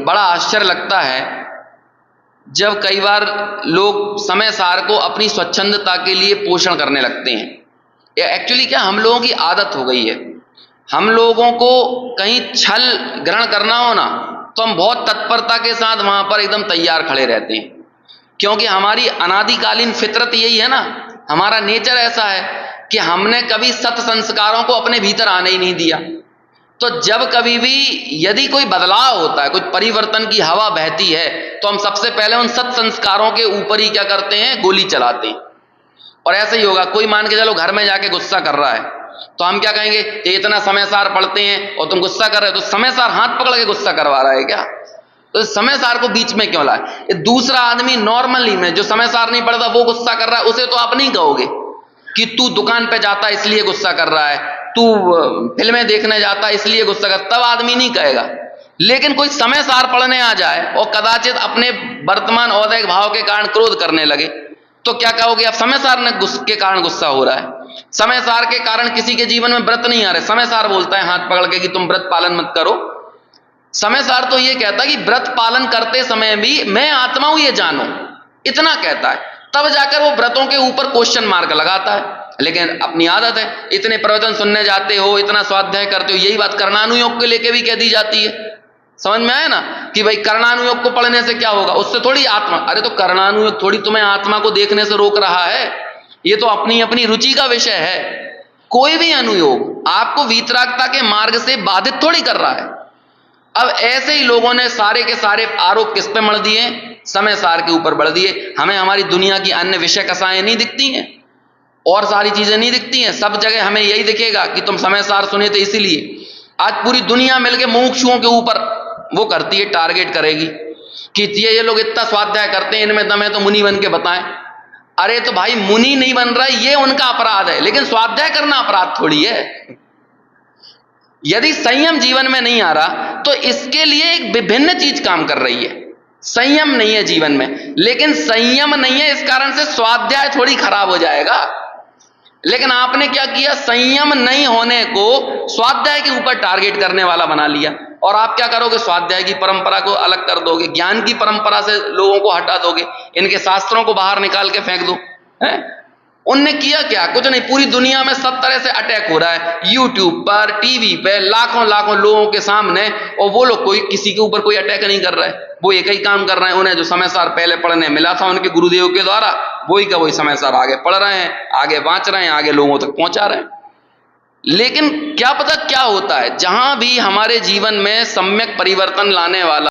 बड़ा आश्चर्य लगता है जब कई बार लोग समय सार को अपनी स्वच्छंदता के लिए पोषण करने लगते हैं। एक्चुअली क्या हम लोगों की आदत हो गई है, हम लोगों को कहीं छल ग्रहण करना हो ना तो हम बहुत तत्परता के साथ वहां पर एकदम तैयार खड़े रहते हैं, क्योंकि हमारी अनादिकालीन फितरत यही है ना, हमारा नेचर ऐसा है कि हमने कभी सत संस्कारों को अपने भीतर आने ही नहीं दिया। तो जब कभी भी यदि कोई बदलाव होता है, कोई परिवर्तन की हवा बहती है, तो हम सबसे पहले उन सत संस्कारों के ऊपर ही क्या करते हैं, गोली चलाते हैं। और ऐसे ही होगा, कोई मान के चलो घर में जाके गुस्सा कर रहा है तो हम क्या कहेंगे, ये इतना समय सार पढ़ते हैं और तुम गुस्सा कर रहे हो, तो समय सार हाथ पकड़ के गुस्सा करवा रहा है क्या? तो समय सार को बीच में क्यों लाए? दूसरा आदमी नॉर्मली में जो समय सार नहीं पढ़ता वो गुस्सा कर रहा है, उसे तो आप नहीं कहोगे कि तू दुकान पे जाता इसलिए गुस्सा कर रहा है, तू फिल्में देखने जाता इसलिए गुस्सा कर, तब आदमी नहीं कहेगा। लेकिन कोई समय सार पढ़ने आ जाए और कदाचित अपने वर्तमान औदैहिक भाव के कारण क्रोध करने लगे, तो क्या कहोगे? अब समय सार के कारण गुस्सा हो रहा है, समय सार के कारण किसी के जीवन में व्रत नहीं आ रहे, समय सार बोलता है हाथ पकड़ के कि तुम व्रत पालन मत करो। समय सार तो ये कहता है कि व्रत पालन करते समय भी मैं आत्मा हूं ये जानो, इतना कहता है। तब जाकर वो व्रतों के ऊपर क्वेश्चन मार्क लगाता है। लेकिन अपनी आदत है, इतने प्रवचन सुनने जाते हो, इतना स्वाध्याय करते हो, यही बात कर्णानुयोग को लेके भी कह दी जाती है। समझ में आया ना कि भाई कर्णानुयोग को पढ़ने से क्या होगा, उससे थोड़ी आत्मा, अरे तो कर्णानुयोग थोड़ी तुम्हें आत्मा को देखने से रोक रहा है, ये तो अपनी अपनी रुचि का विषय है। कोई भी अनुयोग आपको वीतरागता के मार्ग से बाधित थोड़ी कर रहा है। अब ऐसे ही लोगों ने सारे के सारे आरोप किस पे मढ़ दिए, समय सार के ऊपर बढ़ दिए। हमें हमारी दुनिया की अन्य विषय कसाएं नहीं दिखती हैं और सारी चीजें नहीं दिखती हैं, सब जगह हमें यही दिखेगा कि तुम समय सार सुने थे इसीलिए। आज पूरी दुनिया मिलके मुमुक्षुओं के ऊपर वो करती है, टारगेट करेगी कि ये लोग इतना स्वाध्याय करते हैं, इनमें दम है तो मुनि बन के बताएं। अरे तो भाई मुनि नहीं बन रहा है ये उनका अपराध है, लेकिन स्वाध्याय करना अपराध थोड़ी है। यदि संयम जीवन में नहीं आ रहा तो इसके लिए एक विभिन्न चीज काम कर रही है। संयम नहीं है जीवन में, लेकिन संयम नहीं है इस कारण से स्वाध्याय थोड़ी खराब हो जाएगा। लेकिन आपने क्या किया, संयम नहीं होने को स्वाध्याय के ऊपर टारगेट करने वाला बना लिया। और आप क्या करोगे, स्वाध्याय की परंपरा को अलग कर दोगे, ज्ञान की परंपरा से लोगों को हटा दोगे, इनके शास्त्रों को बाहर निकाल के फेंक दो। है उनने किया क्या, कुछ नहीं। पूरी दुनिया में सब तरह से अटैक हो रहा है, यूट्यूब पर, टीवी पे, लाखों लाखों लोगों के सामने, और वो लोग कोई किसी के ऊपर कोई अटैक नहीं कर रहा है। वो एक ही काम कर रहे हैं, उन्हें जो समय सार पहले पढ़ने मिला था उनके गुरुदेव के द्वारा, वही का वही समय सार आगे पढ़ रहे हैं, आगे बांच रहे हैं, आगे लोगों तक पहुंचा रहे हैं। लेकिन क्या पता क्या होता है, जहां भी हमारे जीवन में सम्यक परिवर्तन लाने वाला